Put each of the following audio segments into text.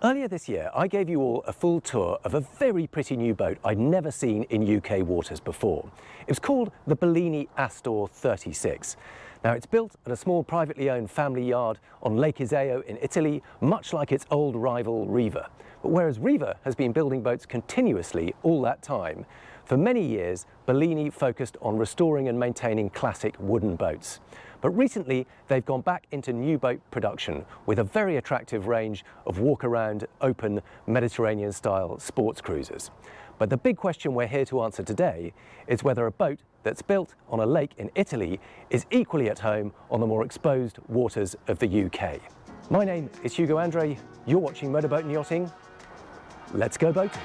Earlier this year, I gave you all a full tour of a very pretty new boat I'd never seen in UK waters before. It was called the Bellini Astor 36. Now, it's built at a small privately owned family yard on Lake Iseo in Italy, much like its old rival Riva. But whereas Riva has been building boats continuously all that time, for many years, Bellini focused on restoring and maintaining classic wooden boats. But recently, they've gone back into new boat production with a very attractive range of walk-around, open, Mediterranean-style sports cruisers. But the big question we're here to answer today is whether a boat that's built on a lake in Italy is equally at home on the more exposed waters of the UK. My name is Hugo Andreae. You're watching Motorboat and Yachting. Let's go boating.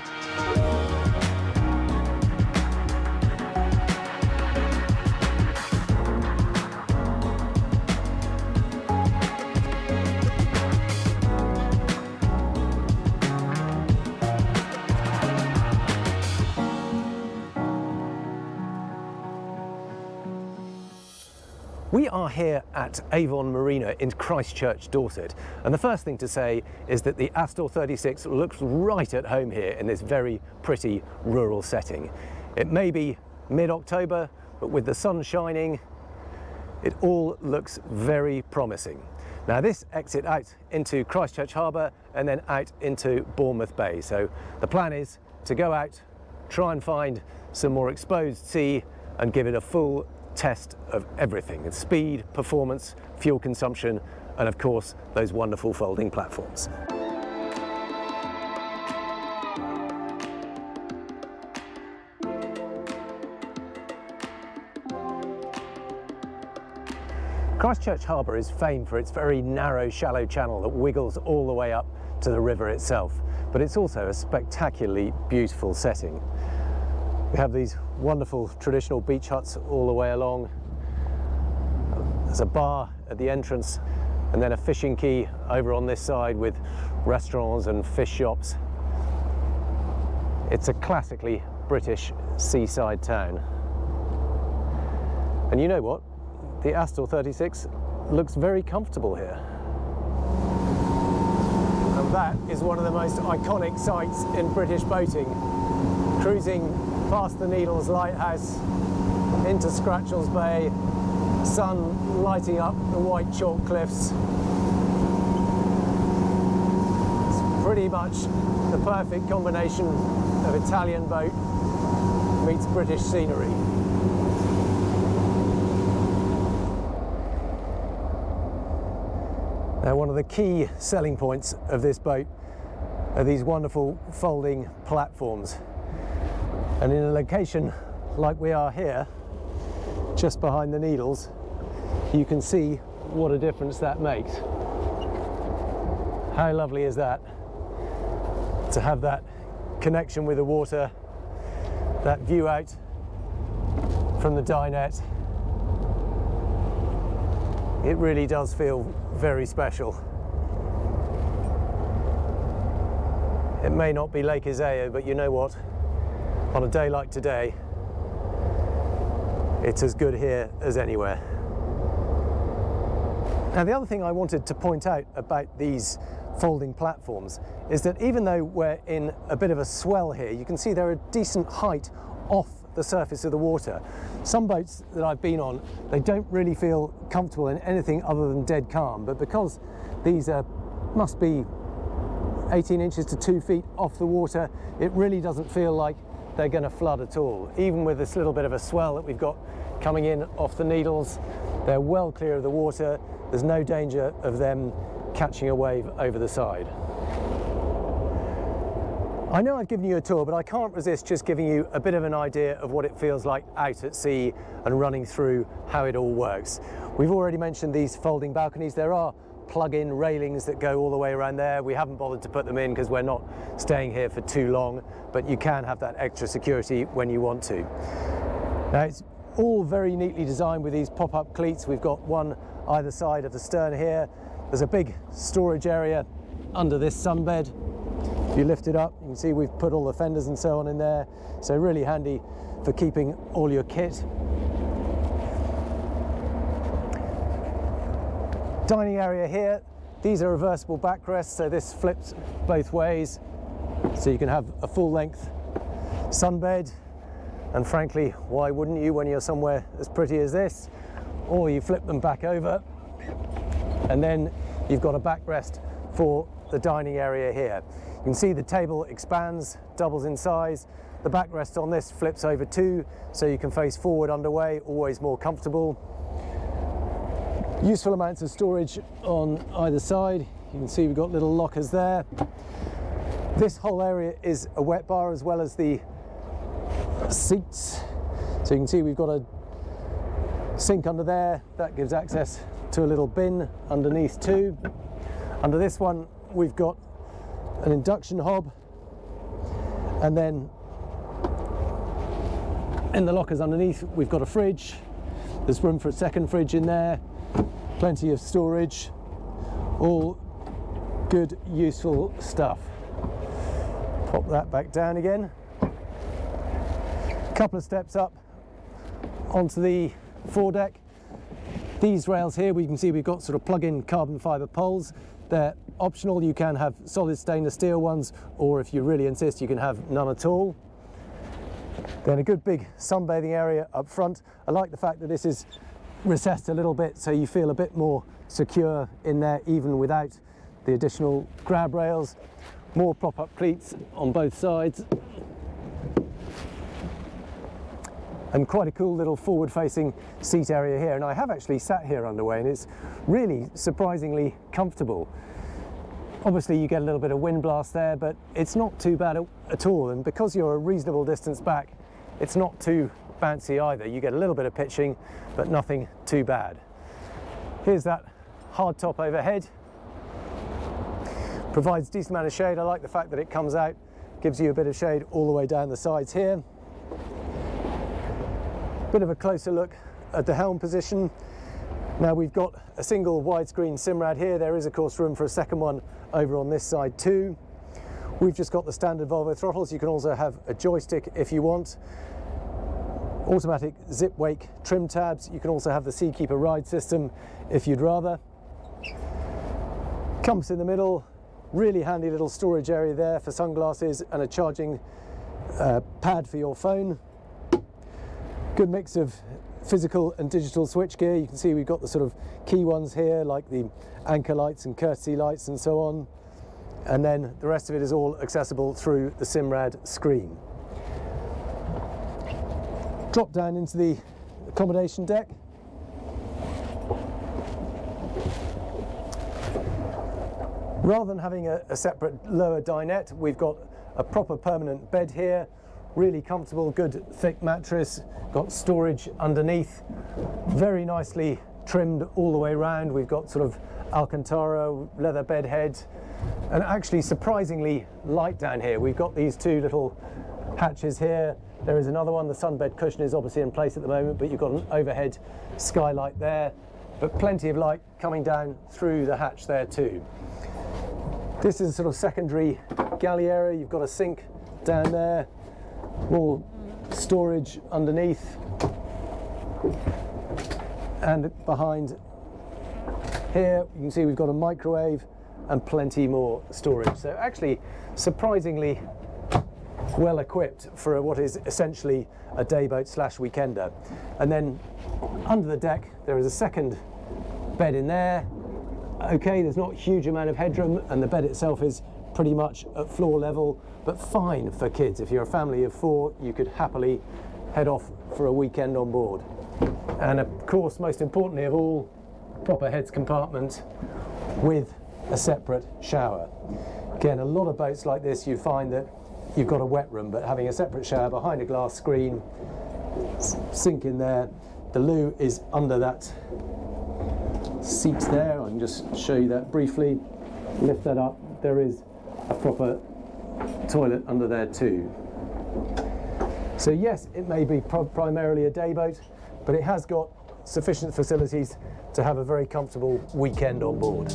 We are here at Avon Marina in Christchurch, Dorset, and the first thing to say is that the Astor 36 looks right at home here in this very pretty rural setting. It may be mid-October, but with the sun shining, it all looks very promising. Now, this exits out into Christchurch Harbour and then out into Bournemouth Bay. So the plan is to go out, try and find some more exposed sea and give it a full test of everything: speed, performance, fuel consumption, and of course those wonderful folding platforms. Christchurch Harbour is famed for its very narrow, shallow channel that wiggles all the way up to the river itself, but it's also a spectacularly beautiful setting. We have these wonderful traditional beach huts all the way along. There's a bar at the entrance and then a fishing quay over on this side with restaurants and fish shops. It's a classically British seaside town. And you know what? The Astor 36 looks very comfortable here. And that is one of the most iconic sights in British boating. Cruising past the Needles Lighthouse into Scratchell's Bay, sun lighting up the white chalk cliffs. It's pretty much the perfect combination of Italian boat meets British scenery. Now, one of the key selling points of this boat are these wonderful folding platforms. And in a location like we are here, just behind the Needles, you can see what a difference that makes. How lovely is that? To have that connection with the water, that view out from the dinette. It really does feel very special. It may not be Lake Iseo, but you know what? On a day like today, it's as good here as anywhere. Now, the other thing I wanted to point out about these folding platforms is that even though we're in a bit of a swell here, you can see they're a decent height off the surface of the water. Some boats that I've been on, they don't really feel comfortable in anything other than dead calm, but because these must be 18 inches to 2 feet off the water, it really doesn't feel like they're going to flood at all. Even with this little bit of a swell that we've got coming in off the Needles, they're well clear of the water. There's no danger of them catching a wave over the side. I know I've given you a tour, but I can't resist just giving you a bit of an idea of what it feels like out at sea and running through how it all works. We've already mentioned these folding balconies. There are plug-in railings that go all the way around there. We haven't bothered to put them in because we're not staying here for too long, but you can have that extra security when you want to. Now, it's all very neatly designed with these pop-up cleats. We've got one either side of the stern here. There's a big storage area under this sunbed. If you lift it up, you can see we've put all the fenders and so on in there, so really handy for keeping all your kit. Dining area here. these are reversible backrests, so this flips both ways, so you can have a full length sunbed. And frankly, why wouldn't you when you're somewhere as pretty as this? Or you flip them back over, and then you've got a backrest for the dining area here. You can see the table expands, doubles in size. The backrest on this flips over too, so you can face forward underway, always more comfortable. Useful amounts of storage on either side. You can see we've got little lockers there. This whole area is a wet bar as well as the seats. So you can see we've got a sink under there. That gives access to a little bin underneath too. Under this one we've got an induction hob, and then in the lockers underneath we've got a fridge. There's room for a second fridge in there, plenty of storage, all good useful stuff. Pop that back down again. Couple of steps up onto the foredeck. These rails here, we can see we've got sort of plug-in carbon fibre poles. They're optional. You can have solid stainless steel ones, or if you really insist, you can have none at all. Then a good big sunbathing area up front. I like the fact that this is recessed a little bit, so you feel a bit more secure in there, even without the additional grab rails. More prop-up cleats on both sides. And quite a cool little forward-facing seat area here. And I have actually sat here underway, and it's really surprisingly comfortable. Obviously you get a little bit of wind blast there, but it's not too bad at all. And because you're a reasonable distance back, it's not too bouncy either. You get a little bit of pitching, but nothing too bad. Here's that hard top overhead. Provides a decent amount of shade. I like the fact that it comes out, gives you a bit of shade all the way down the sides here. Bit of a closer look at the helm position. Now we've got a single widescreen Simrad here. There is of course room for a second one over on this side too. We've just got the standard Volvo throttles. You can also have a joystick if you want. Automatic zip wake trim tabs. You can also have the Seakeeper ride system if you'd rather. Compass in the middle. Really handy little storage area there for sunglasses and a charging pad for your phone. Good mix of physical and digital switchgear. You can see we've got the sort of key ones here, like the anchor lights and courtesy lights and so on. And then the rest of it is all accessible through the Simrad screen. Drop down into the accommodation deck. Rather than having a separate lower dinette, we've got a proper permanent bed here. Really comfortable, good thick mattress, got storage underneath, very nicely trimmed all the way around. We've got sort of Alcantara leather bed head, and actually surprisingly light down here. We've got these two little hatches here. There is another one. The sunbed cushion is obviously in place at the moment, but you've got an overhead skylight there, but plenty of light coming down through the hatch there too. This is a sort of secondary galley area. You've got a sink down there, more storage underneath, and behind here you can see we've got a microwave and plenty more storage. So actually surprisingly well equipped for what is essentially a dayboat slash weekender. And then under the deck there is a second bed in there. Okay, there's not a huge amount of headroom, and the bed itself is pretty much at floor level, but fine for kids. If you're a family of 4, you could happily head off for a weekend on board. And of course, most importantly of all, proper heads compartment with a separate shower. Again, a lot of boats like this, you find that you've got a wet room, but having a separate shower behind a glass screen, sink in there. The loo is under that seat there. I can just show you that briefly. Lift that up, there is a proper toilet under there too. So yes, it may be primarily a dayboat, but it has got sufficient facilities to have a very comfortable weekend on board.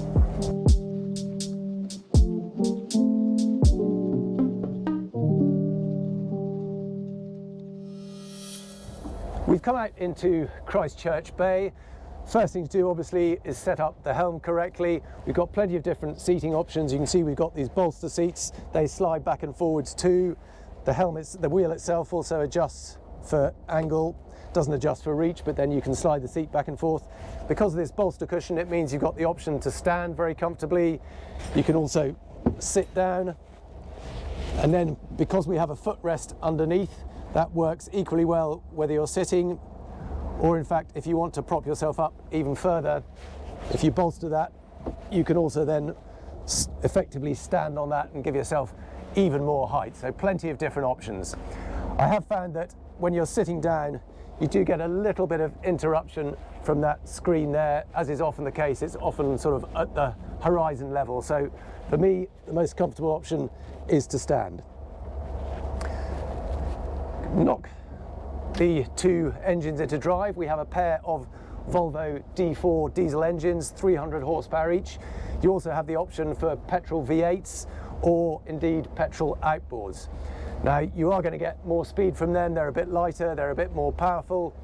We've come out into Christchurch Bay. First thing to do obviously is set up the helm correctly. We've got plenty of different seating options. You can see we've got these bolster seats. They slide back and forwards too. The wheel itself also adjusts for angle, doesn't adjust for reach, but then you can slide the seat back and forth. Because of this bolster cushion, it means you've got the option to stand very comfortably. You can also sit down, and then because we have a footrest underneath, that works equally well whether you're sitting, or in fact if you want to prop yourself up even further, if you bolster that, you can also then effectively stand on that and give yourself even more height. So plenty of different options. I have found that when you're sitting down, you do get a little bit of interruption from that screen there, as is often the case. It's often sort of at the horizon level. So for me, the most comfortable option is to stand. Knock the two engines into drive. We have a pair of Volvo D4 diesel engines, 300 horsepower each. You also have the option for petrol V8s or indeed petrol outboards. Now you are going to get more speed from them. They're a bit lighter, they're a bit more powerful,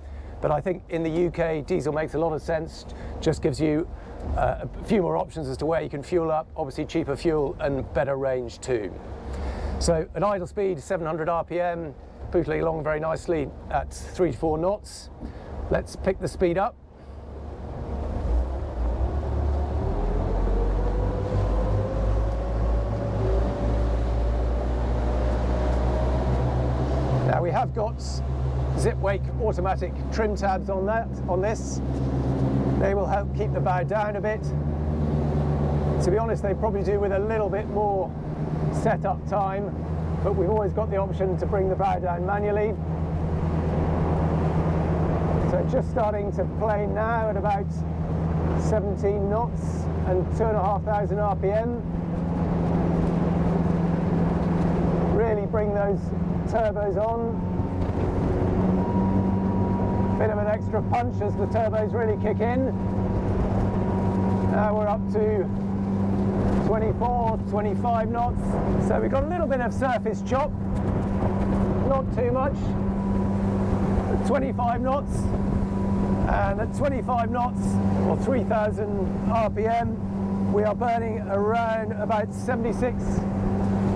but I think in the UK diesel makes a lot of sense. Just gives you a few more options as to where you can fuel up, obviously cheaper fuel and better range too. So at idle speed 700 RPM, pootling along very nicely at 3 to 4 knots. Let's pick the speed up. Now we have got zip wake automatic trim tabs on this. They will help keep the bow down a bit. To be honest, they probably do with a little bit more setup time, but we've always got the option to bring the bow down manually. So just starting to plane now at about 17 knots and 2,500 RPM. Really bring those turbos on. Bit of an extra punch as the turbos really kick in. Now we're up to 24, 25 knots. So we've got a little bit of surface chop, not too much. At 25 knots, and at 25 knots or 3,000 RPM, we are burning around about 76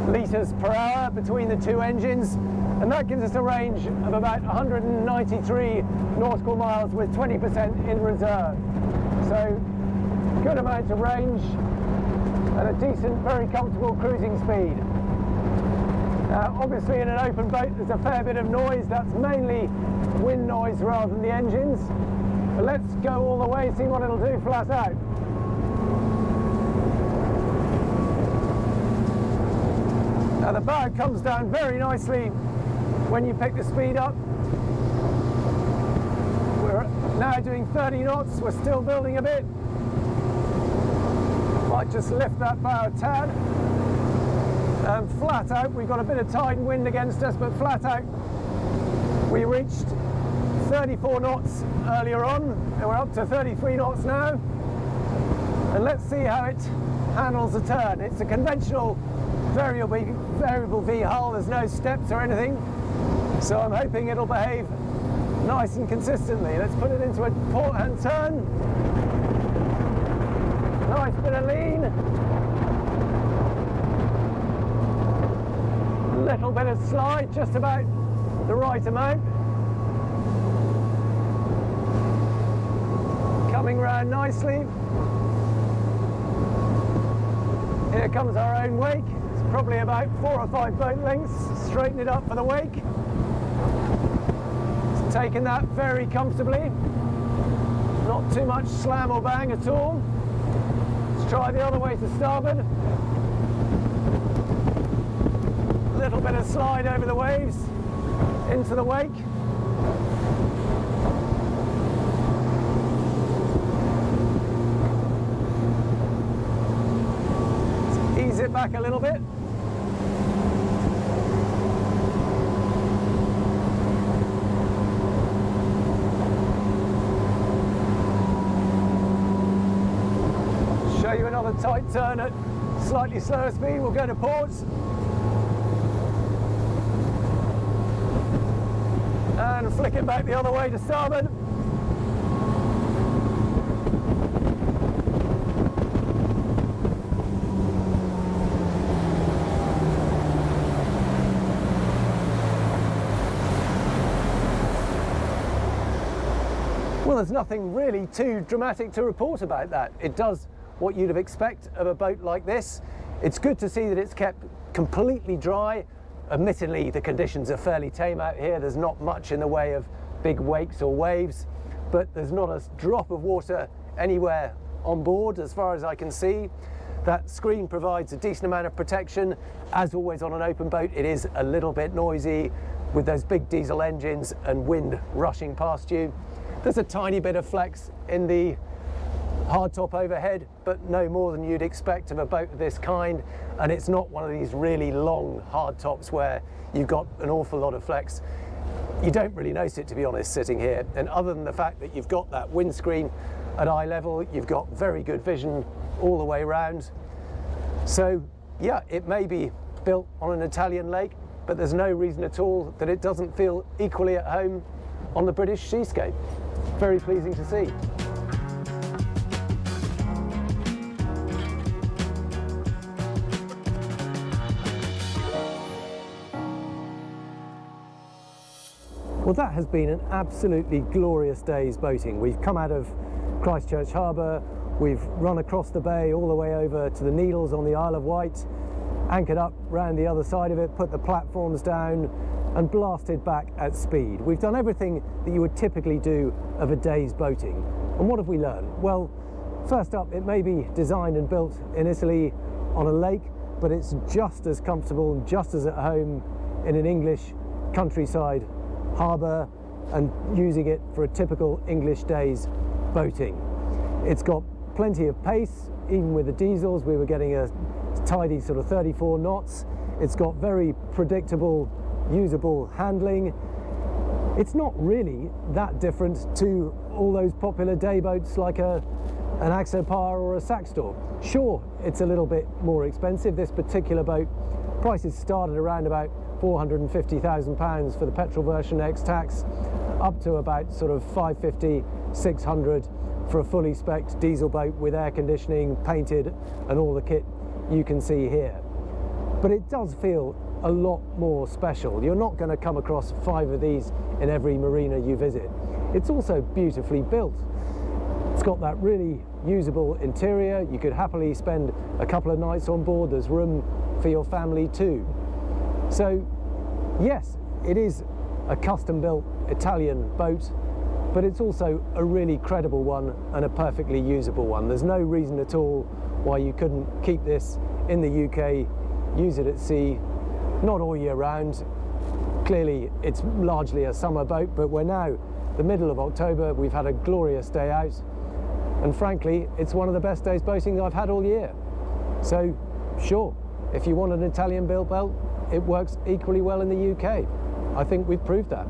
litres per hour between the two engines, and that gives us a range of about 193 nautical miles with 20% in reserve. So good amount of range and a decent, very comfortable cruising speed. Now obviously in an open boat there's a fair bit of noise. That's mainly wind noise rather than the engines, but let's go all the way and see what it'll do flat out. Now the bow comes down very nicely when you pick the speed up. We're now doing 30 knots, we're still building a bit. Might just lift that bow a tad. And flat out, we've got a bit of tide and wind against us, but flat out we reached 34 knots earlier on, and we're up to 33 knots now. And let's see how it handles the turn. It's a conventional variable V hull, there's no steps or anything, so I'm hoping it'll behave nice and consistently. Let's put it into a port hand turn. Nice bit of lean. Little bit of slide, just about the right amount. Coming round nicely. Here comes our own wake. It's probably about 4 or 5 boat lengths. Straighten it up for the wake. It's taking that very comfortably. Not too much slam or bang at all. Let's try the other way to starboard. A little bit of slide over the waves into the wake. Let's ease it back a little bit. Show you another tight turn at slightly slower speed. We'll go to port. And flick it back the other way to starboard. there's nothing really too dramatic to report about that. It does what you'd expect of a boat like this. It's good to see that it's kept completely dry. Admittedly, the conditions are fairly tame out here. There's not much in the way of big wakes or waves, but there's not a drop of water anywhere on board as far as I can see. That screen provides a decent amount of protection. As always on an open boat, it is a little bit noisy with those big diesel engines and wind rushing past you. There's a tiny bit of flex in the hardtop overhead, but no more than you'd expect of a boat of this kind, and it's not one of these really long hardtops where you've got an awful lot of flex. You don't really notice it, to be honest, sitting here, and other than the fact that you've got that windscreen at eye level, you've got very good vision all the way around. So yeah, it may be built on an Italian lake, but there's no reason at all that it doesn't feel equally at home on the British seascape. Very pleasing to see. Well, that has been an absolutely glorious day's boating. We've come out of Christchurch Harbour, we've run across the bay all the way over to the Needles on the Isle of Wight, anchored up round the other side of it, put the platforms down and blasted back at speed. We've done everything that you would typically do of a day's boating. And what have we learned? Well, first up, it may be designed and built in Italy on a lake, but it's just as comfortable and just as at home in an English countryside harbour and using it for a typical English day's boating. It's got plenty of pace, even with the diesels. We were getting a tidy sort of 34 knots. It's got very predictable, usable handling. It's not really that different to all those popular day boats like an Axopar or a Saxtor. Sure, it's a little bit more expensive. This particular boat, prices started around about £450,000 for the petrol version ex-tax, up to about sort of 550, 600 for a fully spec'd diesel boat with air conditioning, painted and all the kit you can see here. But it does feel a lot more special. You're not going to come across 5 of these in every marina you visit. It's also beautifully built. It's got that really usable interior. You could happily spend a couple of nights on board. There's room for your family too. So yes, it is a custom-built Italian boat, but it's also a really credible one and a perfectly usable one. There's no reason at all why you couldn't keep this in the UK, use it at sea, not all year round. Clearly it's largely a summer boat, but we're now the middle of October, we've had a glorious day out, and frankly it's one of the best days boating I've had all year. So sure, if you want an Italian built boat, it works equally well in the UK. I think we've proved that.